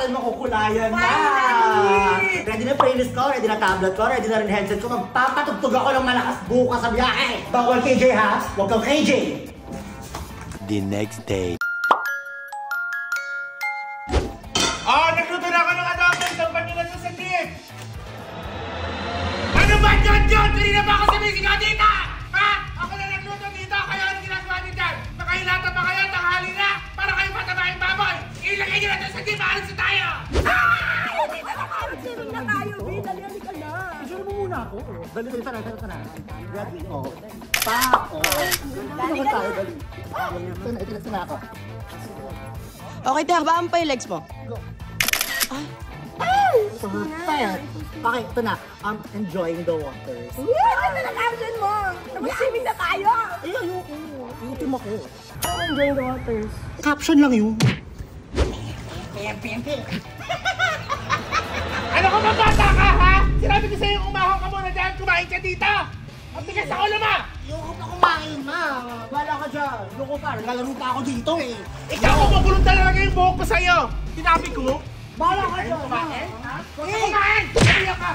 natin makukulayan na. Ready na playlist ko, ready na tablet ko, ready na rin headset ko. Magpapatugtog ako ng malakas bukas sa biyahe. Bawal KJ ha? Huwag kang KJ. The next day. Nagluto na ako ng adobo. Sampan nyo na ito sa tip. Ano ba, John? Kanina ba ako sumisigaw dito? Ha? Ako na nagluto dito. Kaya ano ginagawa niyo dyan? Makahilata ba kayo? Tanghali na? Para kayo patabahin baboy. Ilagay nyo na ito sa tip. Maalis na tayo. Hindi na nakakasirin na tayo, B. Dali ka na. Isuro mo muna ako. Dali, tara. Ready? Oo. Dali ka na. Ito na ako. Okay, te, habaan pa yung legs mo. Go. Perfect. Okay, ito na. I'm enjoying the waters. Ano na caption mo? Tapos swimming na tayo. Ayoko. Itim ako. I'm enjoying the waters. Caption lang yun. Ano ka ba bata ka, ha? Sinabi ko sa'yo umahon ka muna dyan. Kumain ka dito. Ang tigas sa ulo mo. Ayoko pa kumain, ma. Wala ka dyan. Ayoko pa. Naglalaro pa ako dito eh. Ikaw kung magulong talaga yung buhok ko sa'yo. Sinabi ko. Bahala ka dyan. Kumain? Ha? Huwag ka kumain! Kumain ka,